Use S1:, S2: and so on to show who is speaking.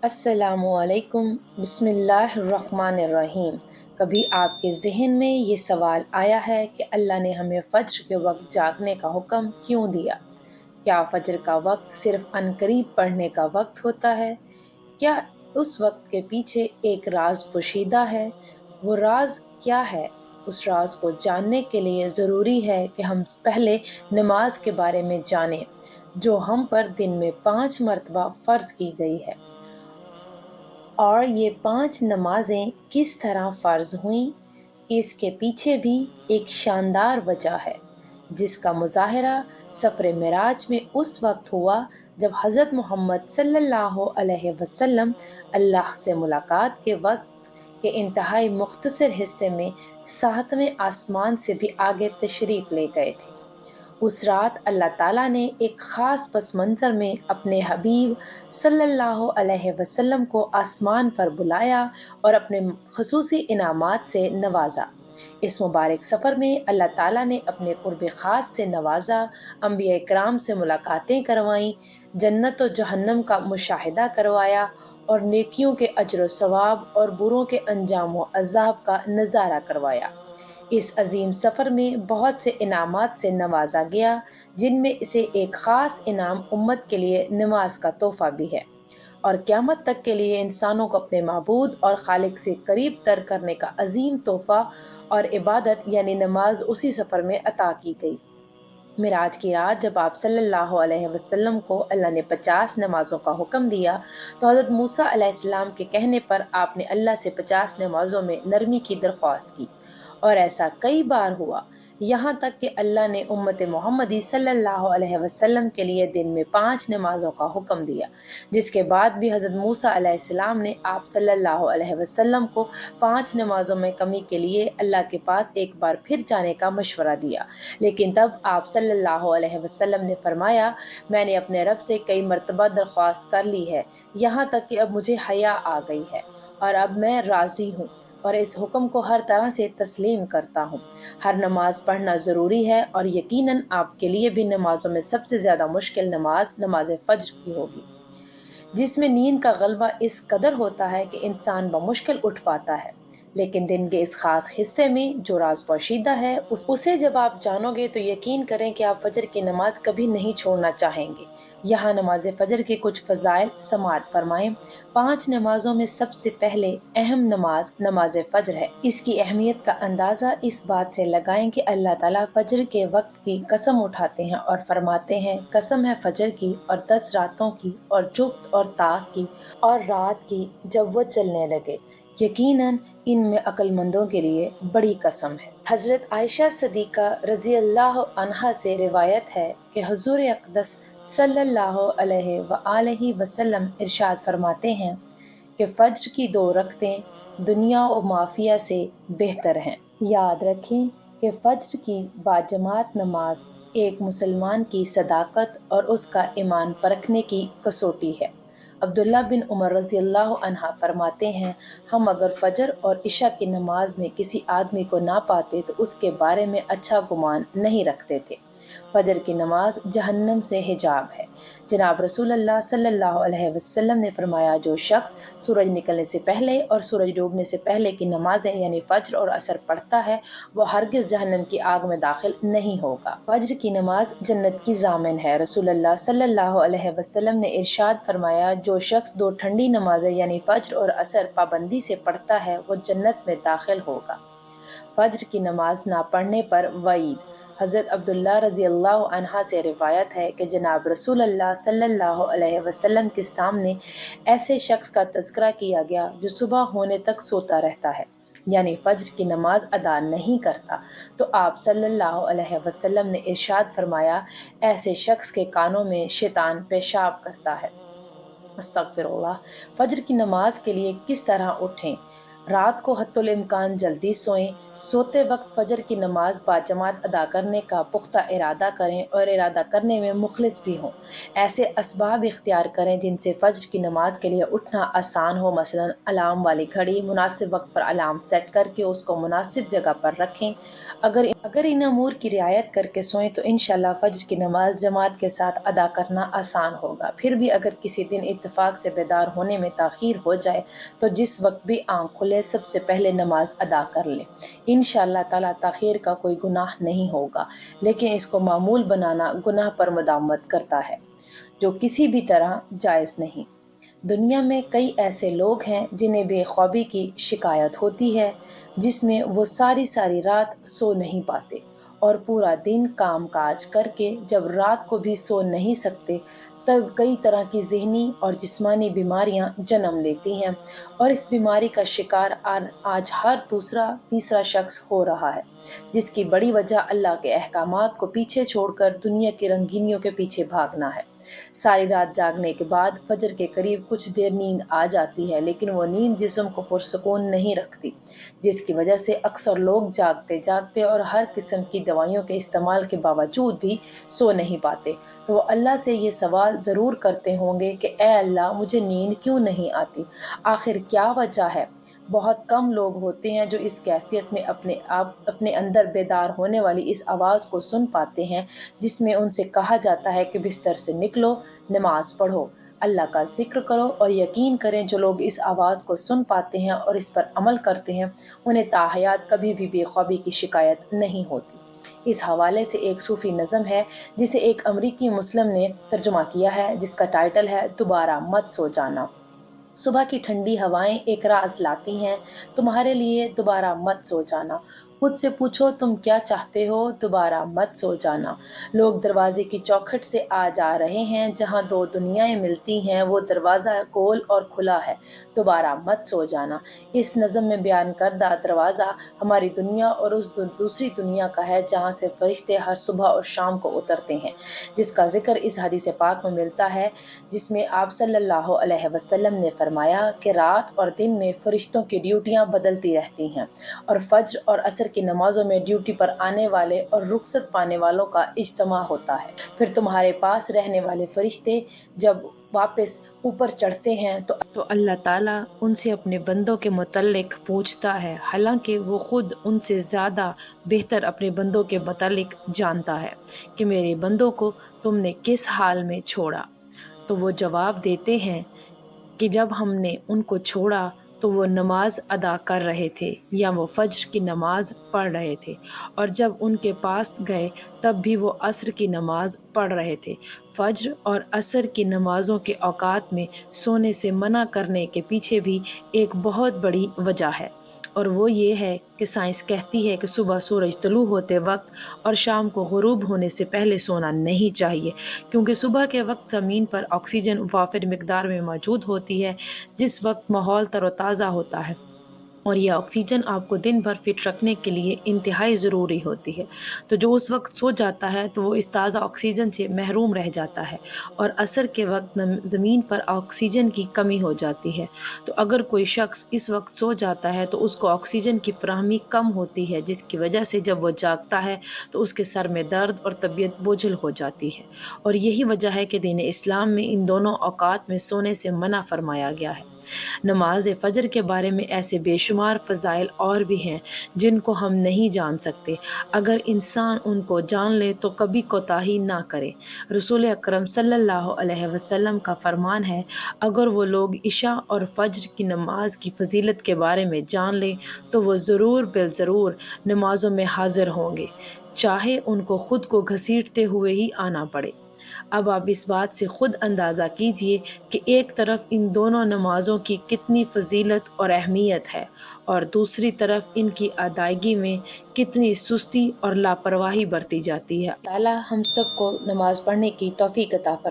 S1: السلام علیکم، بسم اللہ الرحمن الرحیم۔ کبھی آپ کے ذہن میں یہ سوال آیا ہے کہ اللہ نے ہمیں فجر کے وقت جاگنے کا حکم کیوں دیا؟ کیا فجر کا وقت صرف عنقریب پڑھنے کا وقت ہوتا ہے؟ کیا اس وقت کے پیچھے ایک راز پوشیدہ ہے؟ وہ راز کیا ہے؟ اس راز کو جاننے کے لیے ضروری ہے کہ ہم پہلے نماز کے بارے میں جانیں، جو ہم پر دن میں 5 مرتبہ فرض کی گئی ہے۔ اور یہ 5 نمازیں کس طرح فرض ہوئیں، اس کے پیچھے بھی ایک شاندار وجہ ہے، جس کا مظاہرہ سفر معراج میں اس وقت ہوا جب حضرت محمد صلی اللہ علیہ وسلم اللہ سے ملاقات کے وقت کے انتہائی مختصر حصے میں 7ویں آسمان سے بھی آگے تشریف لے گئے تھے۔ اس رات اللہ تعالیٰ نے ایک خاص پس منظر میں اپنے حبیب صلی اللہ علیہ وسلم کو آسمان پر بلایا اور اپنے خصوصی انعامات سے نوازا۔ اس مبارک سفر میں اللہ تعالیٰ نے اپنے قرب خاص سے نوازا، انبیاء کرام سے ملاقاتیں کروائیں، جنت و جہنم کا مشاہدہ کروایا اور نیکیوں کے اجر و ثواب اور بروں کے انجام و عذاب کا نظارہ کروایا۔ اس عظیم سفر میں بہت سے انعامات سے نوازا گیا، جن میں سے ایک خاص انعام امت کے لیے نماز کا تحفہ بھی ہے، اور قیامت تک کے لیے انسانوں کو اپنے معبود اور خالق سے قریب تر کرنے کا عظیم تحفہ اور عبادت یعنی نماز اسی سفر میں عطا کی گئی۔ معراج کی رات جب آپ صلی اللہ علیہ وسلم کو اللہ نے 50 نمازوں کا حکم دیا تو حضرت موسیٰ علیہ السلام کے کہنے پر آپ نے اللہ سے 50 نمازوں میں نرمی کی درخواست کی، اور ایسا کئی بار ہوا، یہاں تک کہ اللہ نے امت محمدی صلی اللہ علیہ وسلم کے لیے دن میں 5 نمازوں کا حکم دیا، جس کے بعد بھی حضرت موسیٰ علیہ السلام نے آپ صلی اللہ علیہ وسلم کو 5 نمازوں میں کمی کے لیے اللہ کے پاس ایک بار پھر جانے کا مشورہ دیا، لیکن تب آپ صلی اللہ علیہ وسلم نے فرمایا، میں نے اپنے رب سے کئی مرتبہ درخواست کر لی ہے، یہاں تک کہ اب مجھے حیا آ گئی ہے، اور اب میں راضی ہوں اور اس حکم کو ہر طرح سے تسلیم کرتا ہوں۔ ہر نماز پڑھنا ضروری ہے، اور یقیناً آپ کے لیے بھی نمازوں میں سب سے زیادہ مشکل نماز نماز فجر کی ہوگی، جس میں نیند کا غلبہ اس قدر ہوتا ہے کہ انسان بمشکل اٹھ پاتا ہے، لیکن دن کے اس خاص حصے میں جو راز پوشیدہ ہے اسے جب آپ جانو گے تو یقین کریں کہ آپ فجر کی نماز کبھی نہیں چھوڑنا چاہیں گے۔ یہاں نماز فجر کے کچھ فضائل سماعت فرمائیں۔ 5 نمازوں میں سب سے پہلے اہم نماز نماز فجر ہے۔ اس کی اہمیت کا اندازہ اس بات سے لگائیں کہ اللہ تعالیٰ فجر کے وقت کی قسم اٹھاتے ہیں اور فرماتے ہیں، قسم ہے فجر کی اور 10 راتوں کی اور جفت اور طاق کی اور رات کی جب وہ چلنے لگے، یقیناً ان میں عقل مندوں کے لیے بڑی قسم ہے۔ حضرت عائشہ صدیقہ رضی اللہ عنہا سے روایت ہے کہ حضور اقدس صلی اللہ علیہ وآلہ وسلم ارشاد فرماتے ہیں کہ فجر کی 2 رکعتیں دنیا و مافیہ سے بہتر ہیں۔ یاد رکھیں کہ فجر کی باجماعت نماز ایک مسلمان کی صداقت اور اس کا ایمان پرکھنے کی کسوٹی ہے۔ عبداللہ بن عمر رضی اللہ عنہ فرماتے ہیں، ہم اگر فجر اور عشاء کی نماز میں کسی آدمی کو نہ پاتے تو اس کے بارے میں اچھا گمان نہیں رکھتے تھے۔ فجر کی نماز جہنم سے حجاب ہے۔ جناب رسول اللہ صلی اللہ علیہ وسلم نے فرمایا، جو شخص سورج نکلنے سے پہلے اور سورج ڈوبنے سے پہلے کی نمازیں یعنی فجر اور عصر پڑھتا ہے، وہ ہرگز جہنم کی آگ میں داخل نہیں ہوگا۔ فجر کی نماز جنت کی ضامن ہے۔ رسول اللہ صلی اللہ علیہ وسلم نے ارشاد فرمایا، جو شخص 2 ٹھنڈی نمازیں یعنی فجر اور عصر پابندی سے پڑھتا ہے وہ جنت میں داخل ہوگا۔ فجر کی نماز نہ پڑھنے پر وعید۔ حضرت عبداللہ رضی اللہ عنہ سے روایت ہے کہ جناب رسول اللہ صلی اللہ علیہ وسلم کے سامنے ایسے شخص کا تذکرہ کیا گیا جو صبح ہونے تک سوتا رہتا ہے، یعنی فجر کی نماز ادا نہیں کرتا، تو آپ صلی اللہ علیہ وسلم نے ارشاد فرمایا، ایسے شخص کے کانوں میں شیطان پیشاب کرتا ہے۔ استغفر اللہ۔ فجر کی نماز کے لیے کس طرح اٹھیں؟ رات کو حتی الامکان جلدی سوئیں، سوتے وقت فجر کی نماز باجماعت ادا کرنے کا پختہ ارادہ کریں اور ارادہ کرنے میں مخلص بھی ہوں۔ ایسے اسباب اختیار کریں جن سے فجر کی نماز کے لیے اٹھنا آسان ہو، مثلا الارم والی گھڑی، مناسب وقت پر الارم سیٹ کر کے اس کو مناسب جگہ پر رکھیں۔ اگر ان امور کی رعایت کر کے سوئیں تو انشاءاللہ فجر کی نماز جماعت کے ساتھ ادا کرنا آسان ہوگا۔ پھر بھی اگر کسی دن اتفاق سے بیدار ہونے میں تاخیر ہو جائے تو جس وقت بھی آنکھ کھلے سب سے پہلے نماز ادا کر لیں۔ انشاءاللہ تعالیٰ تاخیر کا کوئی گناہ نہیں ہوگا، لیکن اس کو معمول بنانا گناہ پر مداومت کرتا ہے، جو کسی بھی طرح جائز نہیں۔ دنیا میں کئی ایسے لوگ ہیں جنہیں بے خوابی کی شکایت ہوتی ہے، جس میں وہ ساری ساری رات سو نہیں پاتے اور پورا دن کام کاج کر کے جب رات کو بھی سو نہیں سکتے تب کئی طرح کی ذہنی اور جسمانی بیماریاں جنم لیتی ہیں، اور اس بیماری کا شکار آج ہر دوسرا تیسرا شخص ہو رہا ہے، جس کی بڑی وجہ اللہ کے احکامات کو پیچھے چھوڑ کر دنیا کی رنگینیوں کے پیچھے بھاگنا ہے۔ ساری رات جاگنے کے بعد فجر کے قریب کچھ دیر نیند آ جاتی ہے، لیکن وہ نیند جسم کو پرسکون نہیں رکھتی، جس کی وجہ سے اکثر لوگ جاگتے جاگتے اور ہر قسم کی دوائیوں کے استعمال کے باوجود بھی سو نہیں پاتے، تو وہ اللہ سے یہ سوال ضرور کرتے ہوں گے کہ اے اللہ مجھے نیند کیوں نہیں آتی، آخر کیا وجہ ہے؟ بہت کم لوگ ہوتے ہیں جو اس کیفیت میں اپنے اندر بیدار ہونے والی اس آواز کو سن پاتے ہیں، جس میں ان سے کہا جاتا ہے کہ بستر سے نکلو، نماز پڑھو، اللہ کا ذکر کرو، اور یقین کریں جو لوگ اس آواز کو سن پاتے ہیں اور اس پر عمل کرتے ہیں انہیں تاحیات کبھی بھی بے خوابی کی شکایت نہیں ہوتی۔ اس حوالے سے ایک صوفی نظم ہے جسے ایک امریکی مسلم نے ترجمہ کیا ہے، جس کا ٹائٹل ہے دوبارہ مت سو جانا۔ صبح کی ٹھنڈی ہوائیں ایک راز لاتی ہیں تمہارے لیے، دوبارہ مت سو جانا۔ خود سے پوچھو تم کیا چاہتے ہو، دوبارہ مت سو جانا۔ لوگ دروازے کی چوکھٹ سے آ جا رہے ہیں، جہاں دو دنیایں ملتی ہیں وہ دروازہ گول اور کھلا ہے، دوبارہ مت سو جانا۔ اس نظم میں بیان کردہ دروازہ ہماری دنیا اور اس دوسری دنیا کا ہے جہاں سے فرشتے ہر صبح اور شام کو اترتے ہیں، جس کا ذکر اس حدیث پاک میں ملتا ہے، جس میں آپ صلی اللہ علیہ وسلم نے فرمایا کہ رات اور دن میں فرشتوں کی ڈیوٹیاں بدلتی رہتی ہیں، اور فجر اور عصر کی نمازوں میں ڈیوٹی پر آنے والے اور رخصت پانے والوں کا اجتماع ہوتا ہے۔ پھر تمہارے پاس رہنے والے فرشتے جب واپس اوپر چڑھتے ہیں تو اللہ تعالیٰ ان سے اپنے بندوں کے متعلق پوچھتا ہے، حالانکہ وہ خود ان سے زیادہ بہتر اپنے بندوں کے متعلق جانتا ہے کہ میرے بندوں کو تم نے کس حال میں چھوڑا؟ تو وہ جواب دیتے ہیں کہ جب ہم نے ان کو چھوڑا تو وہ نماز ادا کر رہے تھے یا وہ فجر کی نماز پڑھ رہے تھے، اور جب ان کے پاس گئے تب بھی وہ عصر کی نماز پڑھ رہے تھے۔ فجر اور عصر کی نمازوں کے اوقات میں سونے سے منع کرنے کے پیچھے بھی ایک بہت بڑی وجہ ہے، اور وہ یہ ہے کہ سائنس کہتی ہے کہ صبح سورج طلوع ہوتے وقت اور شام کو غروب ہونے سے پہلے سونا نہیں چاہیے، کیونکہ صبح کے وقت زمین پر آکسیجن وافر مقدار میں موجود ہوتی ہے، جس وقت ماحول تر و تازہ ہوتا ہے، اور یہ آکسیجن آپ کو دن بھر فٹ رکھنے کے لیے انتہائی ضروری ہوتی ہے۔ تو جو اس وقت سو جاتا ہے تو وہ اس تازہ آکسیجن سے محروم رہ جاتا ہے، اور عصر کے وقت زمین پر آکسیجن کی کمی ہو جاتی ہے، تو اگر کوئی شخص اس وقت سو جاتا ہے تو اس کو آکسیجن کی فراہمی کم ہوتی ہے، جس کی وجہ سے جب وہ جاگتا ہے تو اس کے سر میں درد اور طبیعت بوجھل ہو جاتی ہے، اور یہی وجہ ہے کہ دین اسلام میں ان دونوں اوقات میں سونے سے منع فرمایا گیا ہے۔ نماز فجر کے بارے میں ایسے بے شمار فضائل اور بھی ہیں جن کو ہم نہیں جان سکتے، اگر انسان ان کو جان لے تو کبھی کوتاہی نہ کرے۔ رسول اکرم صلی اللہ علیہ وسلم کا فرمان ہے، اگر وہ لوگ عشاء اور فجر کی نماز کی فضیلت کے بارے میں جان لیں تو وہ ضرور بالضرور نمازوں میں حاضر ہوں گے، چاہے ان کو خود کو گھسیٹتے ہوئے ہی آنا پڑے۔ اب آپ اس بات سے خود اندازہ کیجئے کہ ایک طرف ان دونوں نمازوں کی کتنی فضیلت اور اہمیت ہے، اور دوسری طرف ان کی ادائیگی میں کتنی سستی اور لاپرواہی برتی جاتی ہے۔ اللہ ہم سب کو نماز پڑھنے کی توفیق عطا فرمائے۔